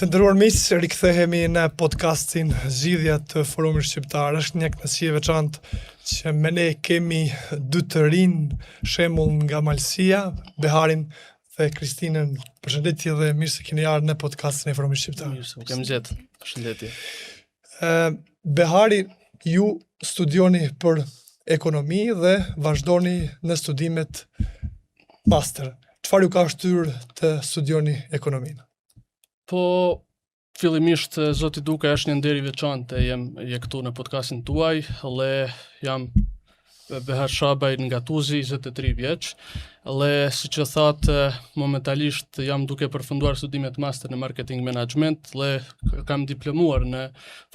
Të nderuar miq, rikthehemi në podcastin Zgjidhja të Forumit Shqiptar. Është një kënaqësi e veçantë që me ne kemi dy të rinj shembull nga Malësia, Beharin dhe Kristinën. Përshëndetje dhe mirë se keni ardhur në podcastin e Forumit Shqiptar. Mirë se kemi gjetë. Përshëndetje. Behari, ju studioni për ekonomi dhe vazhdoni në studimet master. Çfarë ju ka shtyrë të studioni ekonominë? Po, fillimisht zoti Duka është një nder i veçantë je këtu në podcastin tuaj, dhe jam Behar Shabaj nga Tuzi, 23 vjeç, dhe siç e thatë, momentalisht jam duke përfunduar studimet master në marketing management dhe kam diplomuar në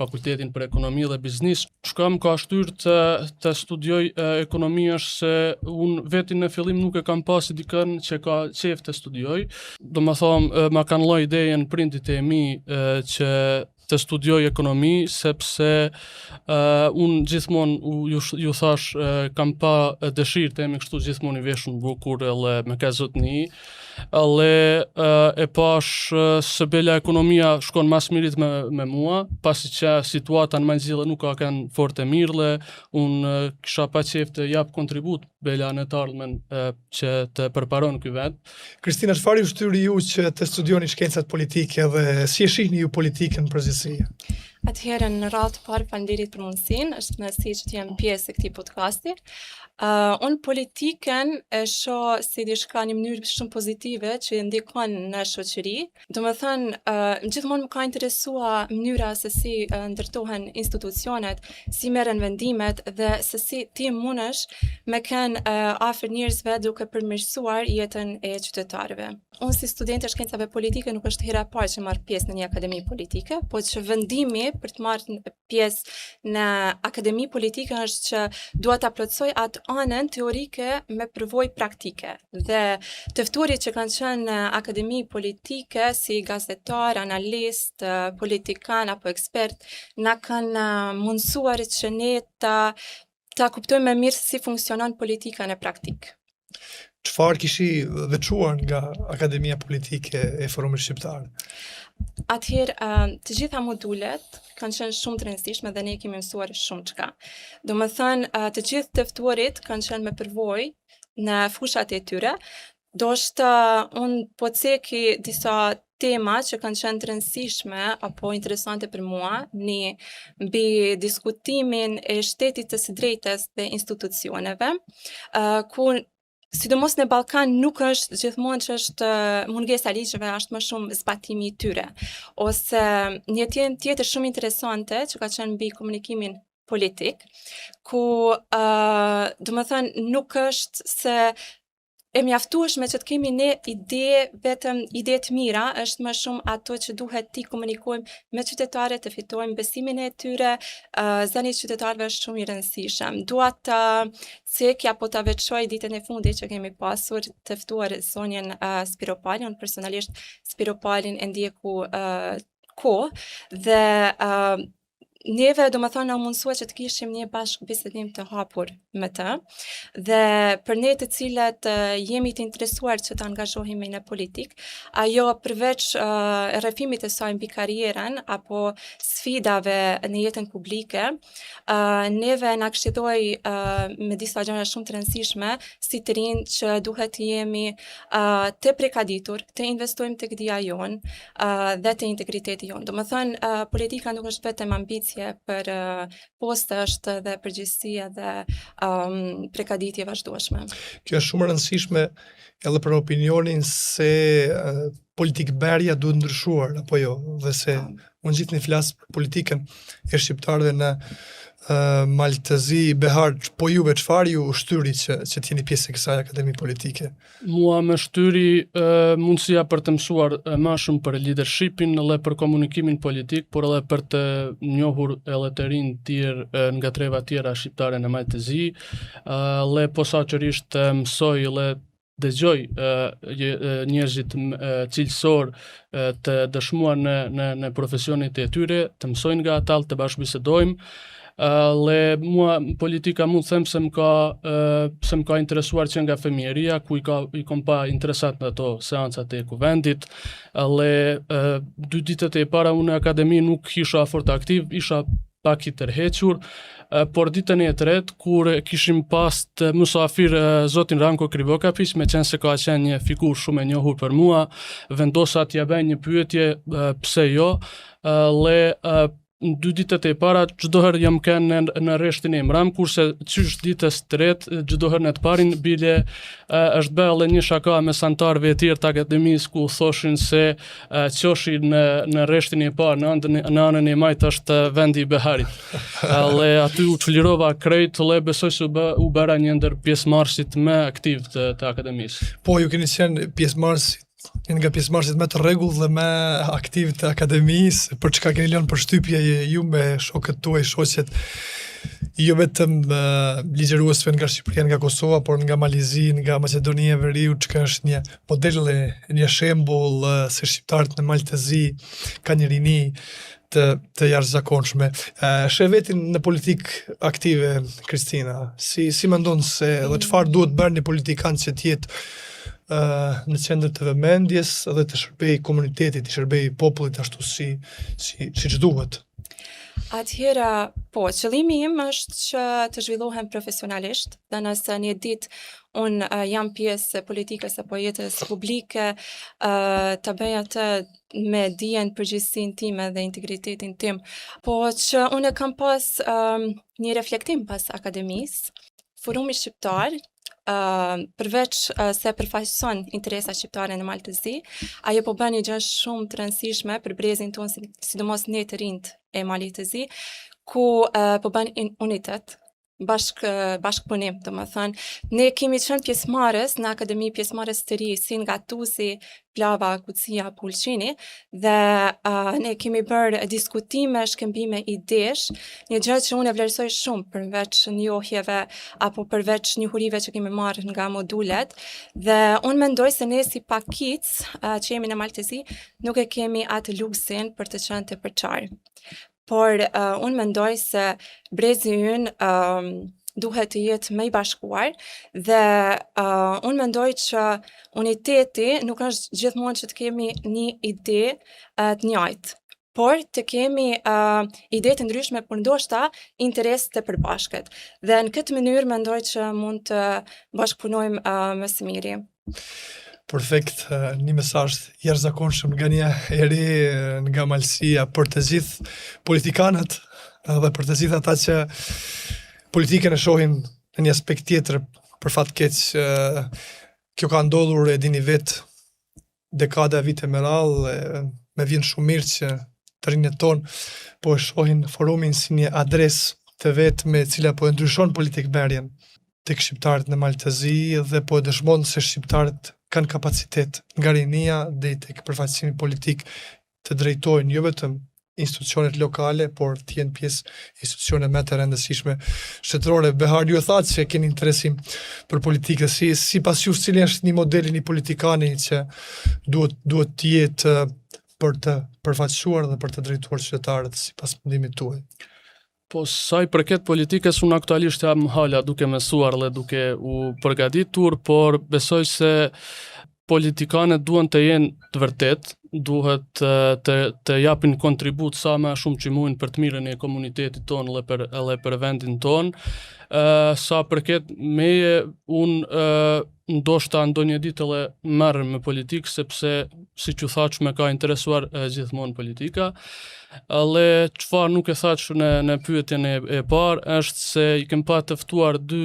Fakultetin për Ekonomi dhe Biznes. Çka më ka shtyrë të studioj ekonomi është se unë veti në fillim nuk e kam pasi dikën që ka qejf të studioj. Domethënë, ma kanë lloj idejen prindit e mi që të studioj ekonomi, sepse unë gjithmonë ju thash kam pa dëshirë të jemi kështu gjithmonë i veshur bukur edhe me ka zotni, edhe e pash se bela ekonomia shkon mas mirit me mua, pasi që situata në Malëzi nuk ka kanë fort e mirë, dhe unë kisha pa qejf të jap kontribut bela në të ardhmen që të përparon ky vend. Kristina, çfarë ju shtyri ju që të studioni shkencat politike dhe si e shihni ju politikën përgjithësi? Atëherë në radhë të parë faleminderit për mundësinë, është kënaqësi që të jem pjesë e këtij podcasti. Unë politikën e shoh si diçka një mënyrë shumë pozitive që ndikon në shoqëri. Domethënë, gjithmonë më ka interesua mënyra se si ndërtohen institucionet, si merren vendimet dhe se si ti mundesh me kanë afër njerëzve duke përmirësuar jetën e qytetarëve. Unë si studente e shkencave politike nuk është hera e parë që marr pjesë në një akademi politike, po që vendimi për të marrë pjesë në akademi politike është që dua ta plotësoj atë anën teorike me përvojë praktike. Dhe të ftuarit që kanë qenë në akademi politike si gazetar, analist, politikan apo ekspert, na kanë mundësuar që ne ta kuptojmë më mirë si funksionon politika në praktik. Çfarë kishi veçuar nga Akademia Politike e Forumit Shqiptar? Atëherë, të gjitha modulet kanë qenë shumë të rëndësishme dhe ne kemi mësuar shumë çka. Domethënë, të gjithë të ftuarit kanë qenë me përvojë në fushat e tyre. Ndoshta unë po ceki disa tema që kanë qenë të rëndësishme apo interesante për mua në mbi diskutimin e shtetit të së drejtës dhe institucioneve, ku sidomos në Ballkan nuk është gjithmonë që është mungesa ligjeve, është më shumë zbatimi i tyre. Ose një temë tjetër shumë interesante që ka qenë mbi komunikimin politik, ku domethënë nuk është se e mjaftueshme që të kemi ne vetëm ide të mira, është më shumë ato që duhet ti komunikojmë me qytetarët, të fitojmë besimin e tyre, zëni i qytetarëve është shumë i rëndësishëm. Dua ta cekja apo ta veçoj ditën e fundit që kemi pasur të ftuar zonjën Spiropalin, unë personalisht Spiropalin e ndjeku kohë dhe neve domethënë na mundsua që të kishim një bashkë bisedim të hapur me të, dhe për ne të cilët jemi të interesuar që të angazhohemi në politik, ajo përveç rrëfimit të saj mbi karrierën apo sfidave në jetën publike, neve na këshilloi me disa gjëra shumë të rëndësishme si të rinj që duhet të jemi të prekaditur, të investojmë tek dia jon dhe te integriteti jon. Domethënë, politika nuk është vetëm ambicie për poste, është dhe përgjegjësia dhe prekaditje vazhdueshme. Kjo është shumë e rëndësishme edhe për opinionin se politikberja duhet ndryshuar apo jo, dhe se unë gjithë një flas për politikën e shqiptarëve në Maltëzi. Behar, po juve çfarë ju shtyri që t'jeni pjesë e kësaj akademi politike? Mua më shtyri mundësia për të mësuar më shumë për leadershipin dhe për komunikimin politik, por edhe për të njohur edhe të rinj tjerë nga treva tjera shqiptare në Maltëzi, dhe posaçërisht mësoj dhe dëgjoj njerëzit cilësor të dëshmuar në profesionit e tyre, të mësojnë nga ata, të bashkëbisedojmë, Le mua politika mund them se më ka interesuar që nga fëmijëria, ku i kom pa interesat në ato seancat e kuvendit. Le 2 ditët e para unë në akademi nuk isha fort aktiv, isha pak i tërhequr, por ditën e tretë, kur kishim pas të mysafir zotin Ranko Krivokapić, me qenë se ka qenë një figur shumë e njohur për mua, vendosa t'ja bëj një pyetje, pse jo, në 2 ditët e para çdo herë jam kënë në rreshtin e Imram, kurse qysh ditës tretë çdo herë në të parin bile është bëlle një shaka me santarëve e tjerë të akademisë, ku thoshin se qoshi në rreshtin e parë në anën e majtë është vendi i Beharit. Le aty u çlirova krejt, le besoj se u bëra një ndër pjesëmarrësit më aktiv të akademisë. Po ju keni qenë pjesëmarrësit, një nga pjesëmarrësit më të rregull dhe më aktiv të akademisë, për çka keni lënë përshtypje ju me shokët tuaj, shoqet, jo vetëm ligjëruesve nga Shqipëria, nga Kosova, por nga Malizi, nga Maqedonia e Veriut, që është një model, një shembull se shqiptarët në Maltezi kanë një rini të jashtëzakonshme. Sheh vetin në politikë aktive, Kristina, si mendon se dhe çfarë duhet bërë një politikan që të jetë në qendër të vëmendjes dhe të shërbej komunitetit, të shërbej popullit ashtu siç duhet? Atëherë, po, qëllimi im është që të zhvillohem profesionalisht, dhe nëse një ditë unë jam pjesë e politikës apo jetës publike, të bëj atë me dijen përgjegjësinë time dhe integritetin tim, po që unë kam pas një reflektim pas akademisë, Forumi Shqiptar, përveç se përfaqëson interesa shqiptare në Maltezi, ajo po bën një gjë shumë të rëndësishme për brezin tonë, sidomos ne të rinjt e Maltezi, ku po bën unitet, bashkëpunim, domethënë. Ne kemi qenë pjesëmarrës në akademi, pjesëmarrës të ri, si nga Tuzi, Plava, Kucia, Pulqini, dhe ne kemi bërë diskutime, shkëmbime idesh, një gjë që unë e vlerësoj shumë përveç njohjeve apo përveç njohurive që kemi marrë nga modulet, dhe unë mendoj se ne si pakic që jemi në Maltezi nuk e kemi atë luksin për të qenë të përçarë. Por unë mendoj se brezi ynë duhet të jetë më i bashkuar, dhe unë mendoj që uniteti nuk është gjithmonë që të kemi një ide të njëjtë, por të kemi ide të ndryshme, por ndoshta interes të përbashkët. Dhe në këtë mënyrë mendoj që mund të bashkëpunojmë më së miri. Perfekt, një mesazh jashtëzakonshëm nga një eri nga Malësia për të gjithë politikanët dhe për të gjithë ata që politikën e shohin në një aspekt tjetër. Për fat keq, kjo ka ndodhur, e dini vetë, dekada vite me radhë, me vjen shumë mirë që të rinjët tonë po e shohin forumin si një adresë të vetë me cila po e ndryshon politikbërjen tek shqiptarët në Maltezi, dhe po e dëshmon se shqiptarët kanë kapacitet nga rinia dhe tek përfaqësimi politik të drejtojnë jo vetëm institucionet lokale, por të jenë pjesë institucione më të rëndësishme shtetërore. Behar, ju e thatë që keni interesim për politikën, sipas jush cili është një modeli, një politikani që duhet të jetë për të përfaqësuar dhe për të drejtuar qytetarët sipas mendimit tuaj? Po sa i përket politikës, unë aktualisht jam hala duke mësuar dhe duke u përgatitur, por besoj se politikanët duhen të jenë të vërtet, duhet të japin kontribut sa më shumë që mundin për të mirën e komunitetit tonë edhe për vendin tonë. Sa përket meje, unë ndoshta ndonjë ditë edhe merrem me politikë, sepse siç u thash më ka interesuar gjithmonë politika. Alle çfarë nuk e thash në pyetjen e parë është se i kem pa të ftuar dy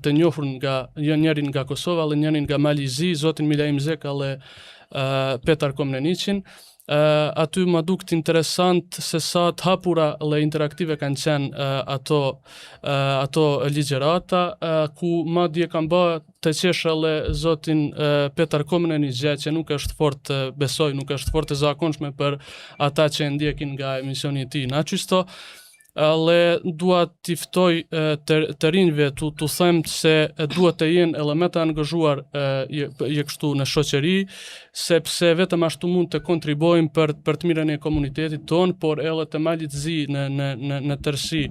të njohur njërin nga Kosova dhe njërin nga Malizi, zotin Milaim Zeka dhe Petar Komneniqin. Aty më duket interesant se sa të hapura dhe interaktive kanë qenë ato ligjërata, ku madje kam bë të qesh edhe zotin Petar Komneniq, që nuk është fort, besoj, nuk është fort e zakonshme për ata që ndjekin nga emisioni i tij Naçisto. Ale dua t'i ftoj të rinjve t'u them se duhet të jenë elemente të angazhuar kështu në shoqëri, sepse vetëm ashtu mund të kontribojmë për të mirën e komunitetit ton, por edhe të malit zi në tërësi.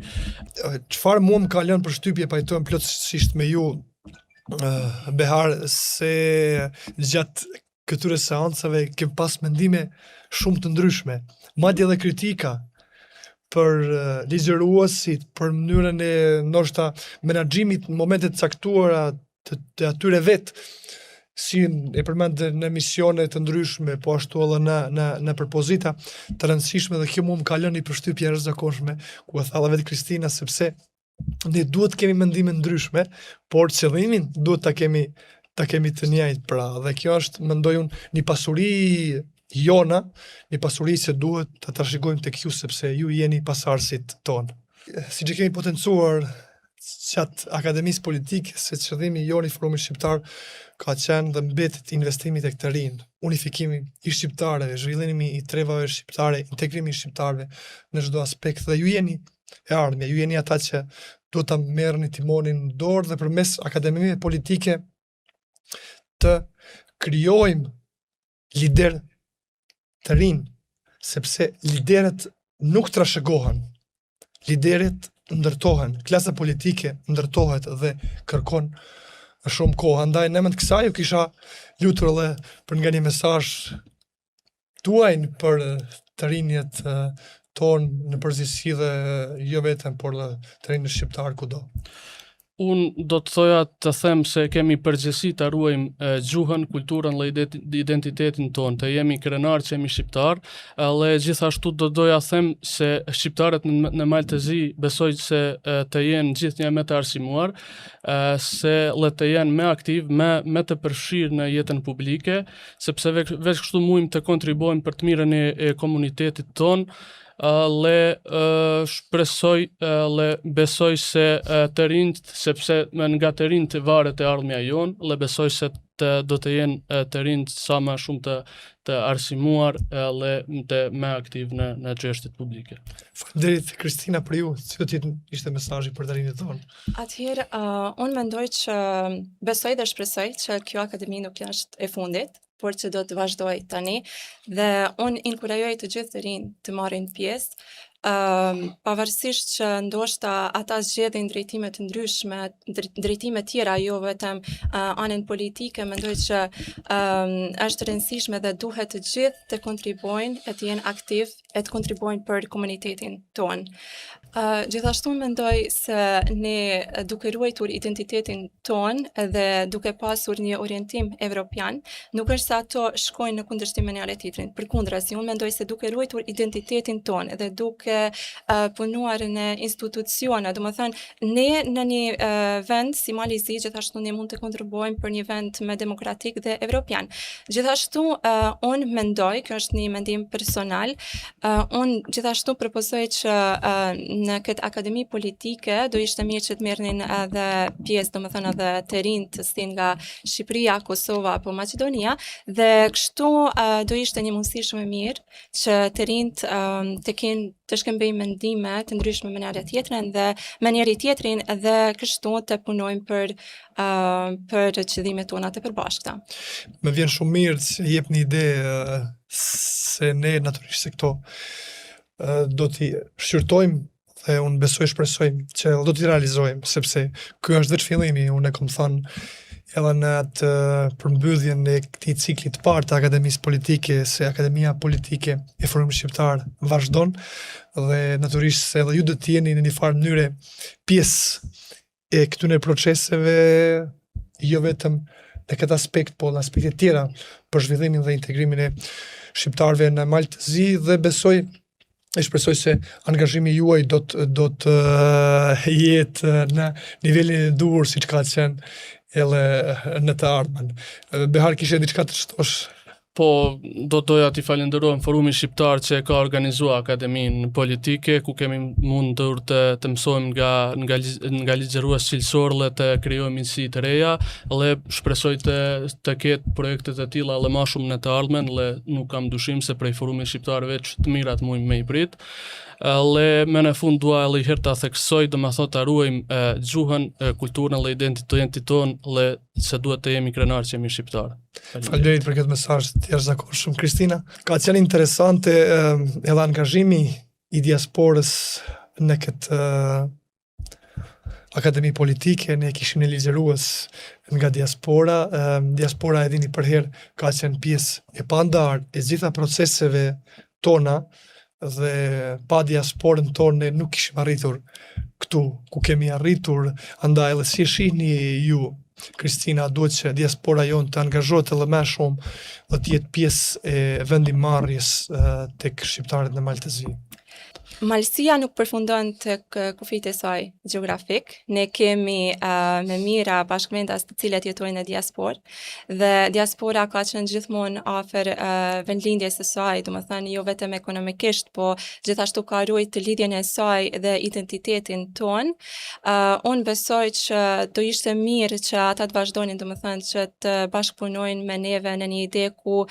Çfarë mua më ka lënë përshtypje, pajtohem plotësisht me ju, Behar, se gjatë këtyre seancave ke pas mendime shumë të ndryshme, madje edhe kritika për ligjëruesit, për mënyrën e ndoshta menaxhimit në momentet caktuara të atyre vetë, si e përmend në emisione të ndryshme, po ashtu edhe në propozita të rëndësishme, dhe kjo mua më ka lënë një përshtypje jashtëzakonshme, ku e thalla vetë Kristina, sepse ne duhet të kemi mendime ndryshme, por qëllimin duhet ta kemi të njëjtë, pra, dhe kjo është, mendoj unë, një pasuri jona, një pasuri që duhet të trashëgojmë tek ju, sepse ju jeni pasardhësit tonë. Siç e kemi potencuar gjatë akademisë politike, se qëllimi jon i Forumit Shqiptar ka qenë dhe mbetet investimi tek të rinj, unifikimi i shqiptarëve, zhvillimi i trevave shqiptare, integrimi i shqiptarëve në çdo aspekt, dhe ju jeni e ardhmja, ju jeni ata që duhet ta merrni timonin në dorë dhe përmes akademive politike të krijojmë lider të rinj, sepse liderët nuk trashëgohen, liderët ndërtohen, klasa politike ndërtohet dhe kërkon shumë kohë. Andaj në mend kësaj u kisha lutur edhe për nga një mesazh tuaj për të rinjët tonë në përgjithësi, dhe jo vetëm, por edhe të rinjët shqiptar kudo. Unë do të thoja të them se kemi përgjegjësi të ruajmë gjuhën, kulturën dhe identitetin tonë, të jemi krenar që jemi shqiptar, dhe gjithashtu do doja them se shqiptarët në Maltezi besoj se të jenë gjithnjë me të arsimuar, se le të jenë me aktiv, me të përfshirë në jetën publike, sepse veç kështu mujmë të kontribojmë për të mirën e komunitetit tonë, shpresoj besoj se të rinjt, sepse nga të rinjt varet e ardhmja jonë, besoj se do të jenë të rinjt sa më shumë të arsimuar dhe me aktiv në çështjet publike. Faleminderit Kristina për ju, si do të ishte mesazhi për të rinjt tonë? Atëherë, unë mendoj që besoj dhe shpresoj që kjo akademi nuk është e fundit, por që do të vazhdoj tani, dhe unë inkurajoj të gjithë të rinj të marrin pjesë, pavarësisht që ndoshta ata zgjedhin drejtime të ndryshme, drejtime tjera, jo vetëm anën politike, mendoj që është rëndësishme dhe duhet të gjithë të kontribojnë, e të jenë aktiv, e të kontribojnë për komunitetin tonë. Gjithashtu mendoj se ne duke ruajtur identitetin ton dhe duke pasur një orientim evropian, nuk është se ato shkojnë në kundërshtim me njëri tjetrin. Përkundrazi, unë mendoj se duke ruajtur identitetin ton dhe duke punuar në institucione, domethënë ne në një vend si Malizi, gjithashtu ne mund të kontribuojmë për një vend më demokratik dhe evropian. Gjithashtu unë mendoj, kjo është një mendim personal, unë gjithashtu propozoj që në këtë akademi politike do ishte mirë që të merrnin edhe pjesë, domethënë edhe të rinj të sin nga Shqipëria, Kosova apo Maqedonia, dhe kështu do ishte një mundësi shumë e mirë që të rinjt të shkëmbejnë mendime të ndryshme me njëri tjetrin dhe me njëri tjetrin, dhe kështu të punojmë për qëllimet tona të përbashkëta. Më vjen shumë mirë që jep një ide se ne natyrisht se këto do t'i shqyrtojmë, dhe unë besoj, shpresoj që do t'i realizojmë, sepse ky është veç fillimi. Unë e kam thënë edhe në atë përmbydhjen e këtij cikli të parë të akademisë politike, se Akademia Politike e Forumit Shqiptar vazhdon, dhe natyrisht se edhe ju do të jeni në një farë mënyre pjesë e këtyre proceseve, jo vetëm në këtë aspekt, po në aspekte tjera për zhvillimin dhe integrimin e shqiptarëve në Maltezi, dhe besoj e shpresoj se angazhimi juaj do të jetë në nivelin e duhur, siç ka qenë edhe në të ardhmen. Behar, kishe diçka të shtosh? Po, do doja t'i falenderojmë Forumin Shqiptar që ka organizuar akademinë politike, ku kemi mundur të mësojmë nga ligjërues cilësor dhe të krijojmë miqësi të reja, dhe shpresoj të ketë projekte të tilla edhe më shumë në të ardhmen, dhe nuk kam dyshim se prej Forumit Shqiptar veç të mirat mujmë me i prit. Le me në fund dua edhe herë ta theksoj, do më thotë ta ruajmë gjuhën, kulturën dhe identitetin ton, le se duhet të jemi krenar që jemi shqiptar. Faleminderit për këtë mesazh të jashtëzakonshëm, Kristina. Ka qenë interesante edhe angazhimi i diasporës në këtë akademi politike, ne kishim një ligjërues nga diaspora. Diaspora e dini për herë ka qenë pjesë e pandar e gjitha proceseve tona dhe pa diasporën tonë ne nuk kishim arritur këtu ku kemi arritur, andaj edhe si shihni ju, Kristina, duhet që diaspora jonë të angazhohet edhe më shumë dhe të jetë pjesë e vendimarrjes tek shqiptarët në Maltezi. Malësia nuk përfundon tek kufijtë e saj gjeografik. Ne kemi me mira bashkëvendas të cilat jetojnë në diasporë dhe diaspora ka qenë gjithmonë afër vendlindjes së saj, domethënë jo vetëm ekonomikisht, po gjithashtu ka ruajtur lidhjen e saj dhe identitetin ton. Unë besoj që do ishte mirë që ata të vazhdonin domethënë që të bashkëpunojnë me neve në një ide ku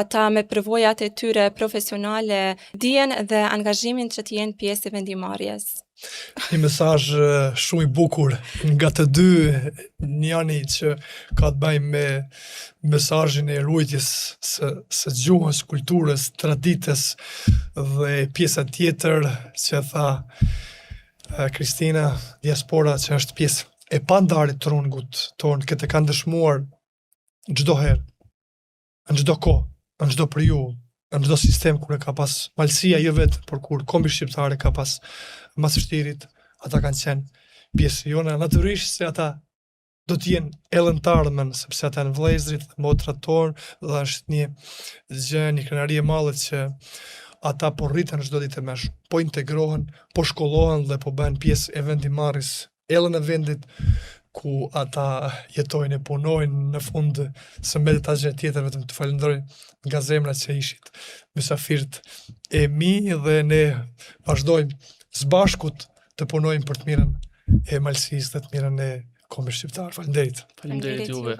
ata me përvojat e tyre profesionale dijen dhe angazhimin që të jenë pjesë e vendimarrjes. Një mesazh shumë i bukur nga të dy, njëri që ka të bëjë me mesazhin e ruajtjes së gjuhës, kulturës, traditës dhe pjesa tjetër që tha Kristina, diaspora që është pjesë e pandarë të trungut tonë, këtë kanë dëshmuar çdo herë, në çdo kohë, në çdo periudhë, në çdo sistem kur e ka pas Malësia, jo vetë, por kur kombi shqiptare ka pas masështirit, ata kanë qenë pjesë jone. Natyrisht se ata do të jenë edhe në të ardhmen, sepse ata janë vëllezërit dhe motrat tonë, dhe është një krenari e madhe që ata po rriten çdo ditë më shumë, po integrohen, po shkollohen dhe po bëhen pjesë e vendimarrjes edhe në vendit ku ata jetojnë e punojnë. Në fund së mbetet asgjë tjetër vetëm të falenderoj nga zemra që ishit mysafirët e mi dhe ne vazhdojmë së bashkut të punojmë për të mirën e Malësisë dhe të mirën e kombit shqiptar. Faleminderit. Faleminderit juve.